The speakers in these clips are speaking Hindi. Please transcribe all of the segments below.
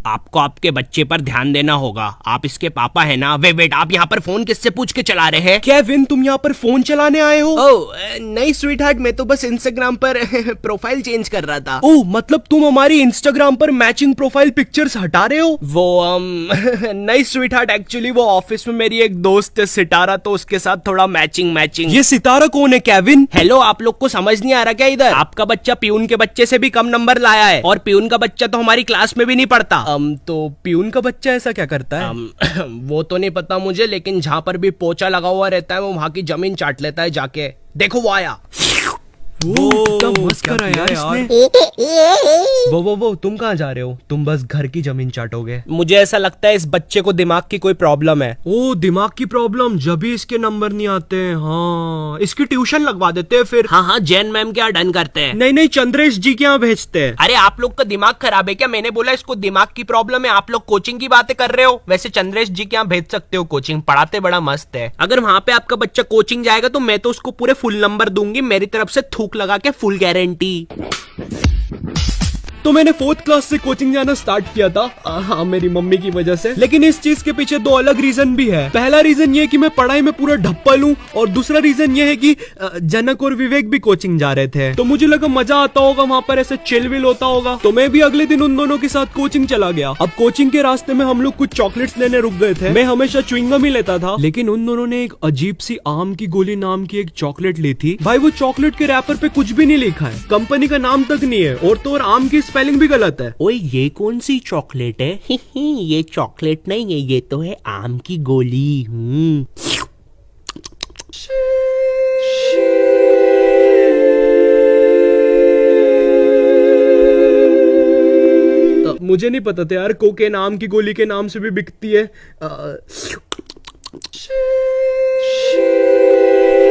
आपको आपके बच्चे पर ध्यान देना होगा, आप इसके पापा है ना। वेट, आप यहाँ पर फोन किससे पूछ के चला रहे हैं? केविन, तुम यहाँ पर फोन चलाने आए हो? ओह नहीं स्वीट हार्ट, मैं तो बस इंस्टाग्राम पर प्रोफाइल चेंज कर रहा था। ओह, मतलब तुम हमारी इंस्टाग्राम पर मैचिंग प्रोफाइल पिक्चर्स हटा रहे हो? वो नहीं स्वीट हार्ट, एक्चुअली वो ऑफिस में मेरी एक दोस्त है सितारा, तो उसके साथ थोड़ा मैचिंग। ये सितारा कौन है केविन? हेलो, आप लोग को समझ नहीं आ रहा क्या इधर? आपका बच्चा पियून के बच्चे से भी कम नंबर लाया है, और पियून का बच्चा तो हमारी क्लास में भी नहीं पढ़ता। तो पियून का बच्चा ऐसा क्या करता है? वो तो नहीं पता मुझे, लेकिन जहाँ पर भी पोछा लगा हुआ रहता है वो वहाँ की जमीन चाट लेता है जाके। देखो वो आया। कितना मस्त करा यार इसने। वो तुम कहाँ जा रहे हो? तुम बस घर की जमीन चाटोगे। मुझे ऐसा लगता है इस बच्चे को दिमाग की कोई प्रॉब्लम है। ओ, दिमाग की प्रॉब्लम, जब भी इसके नंबर नहीं आते हैं। हाँ, इसकी ट्यूशन लगवा देते हैं फिर। हाँ, जैन मैम के यहाँ डन करते हैं। नहीं, चंद्रेश जी के यहाँ भेजते हैं। अरे आप लोग का दिमाग खराब है क्या? मैंने बोला इसको दिमाग की प्रॉब्लम है, आप लोग कोचिंग की बातें कर रहे हो। वैसे चंद्रेश जी के यहाँ भेज सकते हो कोचिंग, पढ़ाते बड़ा मस्त है। अगर वहाँ पे आपका बच्चा कोचिंग जाएगा तो मैं तो उसको पूरे फुल नंबर दूंगी, मेरी तरफ से थूक लगा के फुल गारंटी। तो मैंने 4th क्लास से कोचिंग जाना स्टार्ट किया था। हाँ, मेरी मम्मी की वजह से। लेकिन इस चीज के पीछे 2 अलग रीजन भी है। पहला रीजन ये कि मैं पढ़ाई में पूरा ढप्पल हूँ, और दूसरा रीजन ये है कि जनक और विवेक भी कोचिंग जा रहे थे, तो मुझे लगा मजा आता होगा, वहाँ पर ऐसे चिल विल होता होगा। तो मैं भी अगले दिन उन दोनों के साथ कोचिंग चला गया। अब कोचिंग के रास्ते में हम लोग कुछ चॉकलेट्स लेने रुक गए थे। मैं हमेशा च्युइंगम ही लेता था, लेकिन उन दोनों ने एक अजीब सी आम की गोली नाम की एक चॉकलेट ली थी। भाई, वो चॉकलेट के रैपर पे कुछ भी नहीं लिखा है, कंपनी का नाम तक नहीं है, और तो और आम की स्पेलिंग भी गलत है। ओए, ये कौन सी चॉकलेट है? ये चॉकलेट नहीं है, ये तो है आम की गोली। मुझे नहीं पता था यार, कोकेन आम की गोली के नाम से भी बिकती है।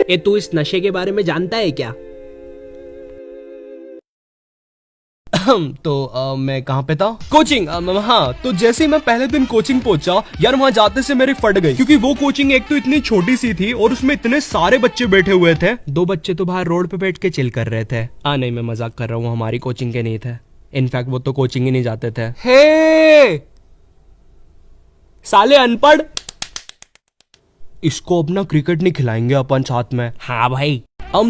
ये तू इस नशे के बारे में जानता है क्या? तो मैं कहाँ पे था? कोचिंग। हाँ, तो जैसे ही मैं पहले दिन कोचिंग पहुंचा यार, वहाँ जाते से मेरी फट गई, क्योंकि वो कोचिंग एक तो इतनी छोटी सी थी और उसमें इतने सारे बच्चे बैठे हुए थे। 2 बच्चे तो बाहर रोड पे बैठ के चिल कर रहे थे। नहीं, मैं मजाक कर रहा हूँ, हमारी कोचिंग के नहीं थे। इनफैक्ट वो तो कोचिंग ही नहीं जाते थे। हे साले अनपढ़, इसको अपना क्रिकेट नहीं खिलाएंगे अपन साथ में? हाँ भाई।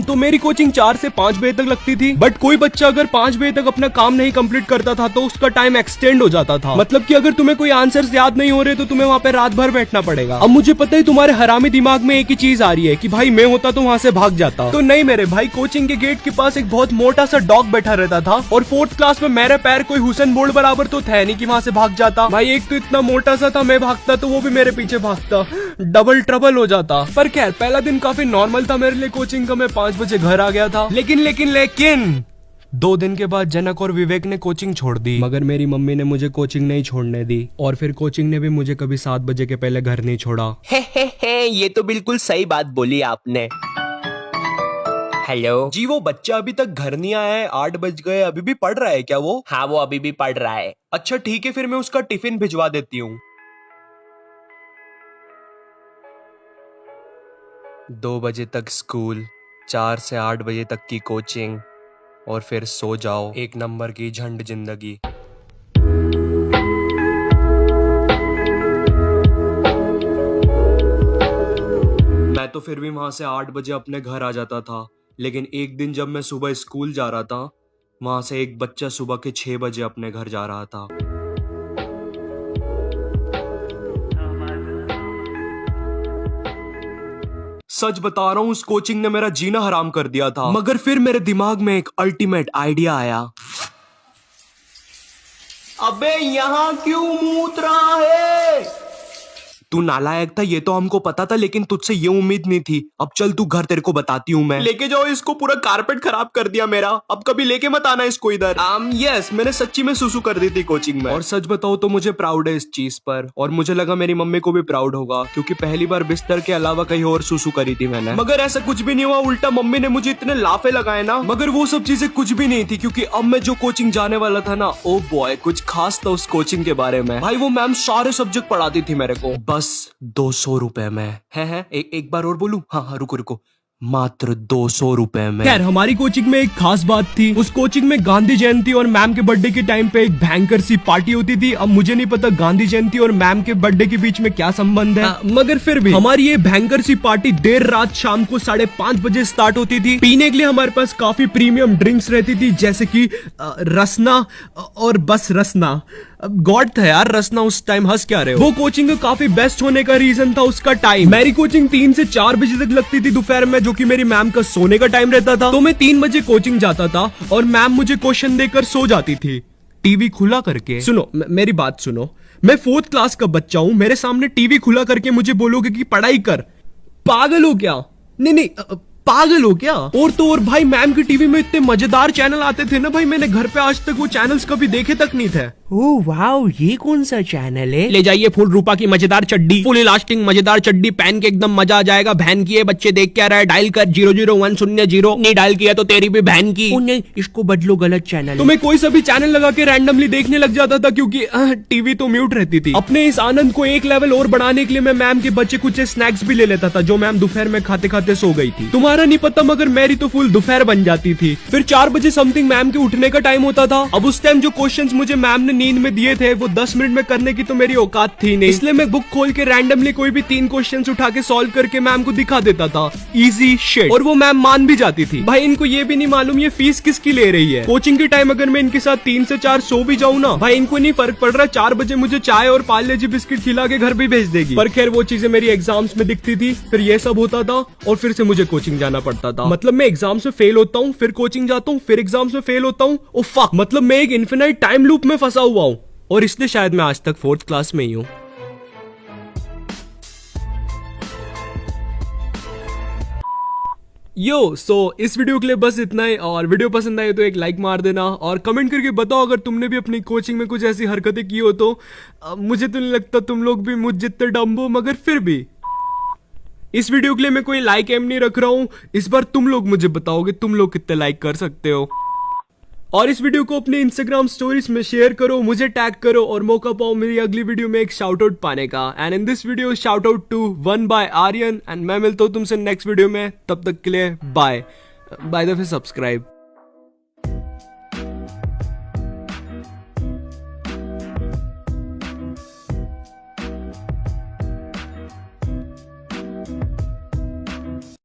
तो मेरी कोचिंग 4 से 5 बजे तक लगती थी, बट कोई बच्चा अगर 5 बजे तक अपना काम नहीं कंप्लीट करता था तो उसका टाइम एक्सटेंड हो जाता था। मतलब कि अगर तुम्हें कोई आंसर्स याद नहीं हो रहे तो तुम्हें वहाँ पे रात भर बैठना पड़ेगा। अब मुझे पता है तुम्हारे हरामी दिमाग में एक ही चीज आ रही है कि भाई मैं होता तो वहाँ से भाग जाता। तो नहीं मेरे भाई, कोचिंग के गेट के पास एक बहुत मोटा सा डॉग बैठा रहता था, और 4th क्लास में मेरे पैर कोई हुसैन बोल्ट बराबर तो थे नहीं कि वहाँ से भाग जाता। भाई, एक तो इतना मोटा सा था, मैं भागता तो वो भी मेरे पीछे भागता, डबल ट्रबल हो जाता। पर खैर, पहला दिन काफी नॉर्मल था मेरे लिए कोचिंग का। मैं 5 बजे घर आ गया था। लेकिन 2 दिन के बाद जनक और विवेक ने कोचिंग छोड़ दी, मगर मेरी मम्मी ने मुझे कोचिंग नहीं छोड़ने दी, और फिर कोचिंग ने भी मुझे कभी 7 बजे के पहले घर नहीं छोड़ा। ये तो बिल्कुल सही बात बोली आपने। हेलो जी, वो बच्चा अभी तक घर नहीं आया है, 8 बज गए, अभी भी पढ़ रहा है क्या वो? हाँ, वो अभी भी पढ़ रहा है। अच्छा ठीक है, फिर मैं उसका टिफिन भिजवा देती हूँ। 2 बजे तक स्कूल, 4 से 8 बजे तक की कोचिंग, और फिर सो जाओ। 1 नंबर की झंड जिंदगी। मैं तो फिर भी वहां से 8 बजे अपने घर आ जाता था, लेकिन एक दिन जब मैं सुबह स्कूल जा रहा था, वहां से एक बच्चा सुबह के 6 बजे अपने घर जा रहा था। सच बता रहा हूँ, उस कोचिंग ने मेरा जीना हराम कर दिया था। मगर फिर मेरे दिमाग में एक अल्टीमेट आइडिया आया। अबे यहाँ क्यों मूत रहा है? तू नालायक था ये तो हमको पता था, लेकिन तुझसे ये उम्मीद नहीं थी। अब चल तू घर, तेरे को बताती हूँ मैं। लेके जाओ इसको, पूरा कारपेट खराब कर दिया मेरा। अब कभी लेके मत आना इसको इधर। यस, मैंने सच्ची में सुसु कर दी थी कोचिंग में, और सच बताओ तो मुझे प्राउड है इस चीज पर, और मुझे लगा मेरी मम्मी को भी प्राउड होगा, क्योंकि पहली बार बिस्तर के अलावा कहीं और सुसु करी थी मैंने। मगर ऐसा कुछ भी नहीं हुआ, उल्टा मम्मी ने मुझे इतने लाफे लगाए ना। मगर वो सब चीजें कुछ भी नहीं थी, क्योंकि अब मैं जो कोचिंग जाने वाला था ना, ओ बॉय, कुछ खास था उस कोचिंग के बारे में। भाई, वो मैम सारे सब्जेक्ट पढ़ाती थी मेरे को, बस 200 रुपए में। है एक बार और बोलूं? हाँ, रुको। मात्र 200 रुपए में। खैर, हमारी कोचिंग में एक खास बात थी। उस कोचिंग में गांधी जयंती और मैम के बर्थडे के टाइम पे एक भयंकर सी पार्टी होती थी। अब मुझे नहीं पता गांधी जयंती और मैम के बर्थडे के बीच में क्या संबंध है, मगर फिर भी हमारी ये भयंकर सी पार्टी देर रात शाम को 5:30 बजे स्टार्ट होती थी। पीने के लिए हमारे पास काफी प्रीमियम ड्रिंक्स रहती थी, जैसे कि रसना और बस रसना। गॉड था यार रसना उस टाइम, हंस क्या रहे हो। वो कोचिंग का काफी बेस्ट होने का रीजन था उसका टाइम। मेरी कोचिंग 3 से 4 बजे तक लगती थी दोपहर में, जो कि मेरी मैम का सोने का टाइम रहता था। तो मैं 3 बजे कोचिंग जाता था और मैम मुझे क्वेश्चन देकर सो जाती थी, टीवी खुला करके। सुनो, मेरी बात सुनो, मैं 4th क्लास का बच्चा हूँ, मेरे सामने टीवी खुला करके मुझे बोलोगे कि पढ़ाई कर? पागल हो क्या? नहीं, पागल हो क्या? और तो और भाई, मैम की टीवी में इतने मजेदार चैनल आते थे ना भाई, मैंने घर पे आज तक वो चैनल्स कभी देखे तक नहीं थे। ओह वाओ, ये कौन सा चैनल है? ले जाइए फुल रूपा की मजेदार चड्डी, फुल इलास्टिक मजेदार चड्डी पहन के एकदम मजा आ जाएगा। बहन की है, बच्चे देख क्या रहा है, डायल कर 00100। नहीं डायल किया तो तेरी भी बहन की। नहीं, इसको बदलो, गलत चैनल। तो मैं कोई सा भी चैनल लगा के रैंडमली देखने लग जाता था, क्योंकि टीवी तो म्यूट रहती थी। अपने इस आनंद को एक लेवल और बढ़ाने के लिए मैं मैम के बच्चे कुछ स्नैक्स भी ले लेता था, जो मैम दोपहर में खाते खाते सो गई थी। तुम्हारा नहीं पता, मगर मेरी तो फुल दोपहर बन जाती थी। फिर 4 बजे समथिंग मैम के उठने का टाइम होता था। अब उस टाइम जो क्वेश्चंस मुझे मैम ने नींद में दिए थे, वो 10 मिनट में करने की तो मेरी औकात थी नहीं, इसलिए मैं बुक खोल के रैंडमली कोई भी 3 क्वेश्चंस उठा के सॉल्व करके मैम को दिखा देता था। Easy shit. और वो मैम मान भी जाती थी। भाई, इनको ये भी नहीं मालूम ये फीस किसकी ले रही है। कोचिंग के टाइम अगर मैं इनके साथ 3 से 4 सो भी जाऊं ना, भाई इनको नहीं फर्क पड़ रहा, 4 बजे मुझे चाय और पार्ले जी बिस्किट खिला के घर भी भेज देगी। पर खैर, वो चीजें मेरी एग्जाम्स में दिखती थी। फिर ये सब होता था और फिर से मुझे कोचिंग जाना पड़ता था। मतलब मैं एग्जाम्स में फेल होता हूँ, फिर कोचिंग जाता हूँ, फिर एग्जाम्स में फेल होता हूँ। ओ फक, मतलब मैं एक इन्फिनाइट टाइम लूप में फंसा हुआ हूँ, और इसलिए शायद मैं आज तक 4th क्लास में ही हूँ। इस वीडियो के लिए बस इतना ही। और वीडियो पसंद आए तो एक लाइक मार देना, और कमेंट करके बताओ अगर तुमने भी अपनी कोचिंग में कुछ ऐसी हरकतें की हो तो। मुझे तो नहीं लगता तुम लोग भी मुझ जितने डम्ब हो, मगर फिर भी इस वीडियो के लिए मैं कोई लाइक एम नहीं रख रहा हूँ। इस बार तुम लोग मुझे बताओगे तुम लोग कितने लाइक कर सकते हो। और इस वीडियो को अपने इंस्टाग्राम स्टोरीज में शेयर करो, मुझे टैग करो, और मौका पाओ मेरी अगली वीडियो में एक शाउट आउट पाने का। And in this video shout out to 1 by Aryan. And मैं मिलता हूँ तुमसे नेक्स्ट वीडियो में, तब तक के लिए bye. By the way subscribe.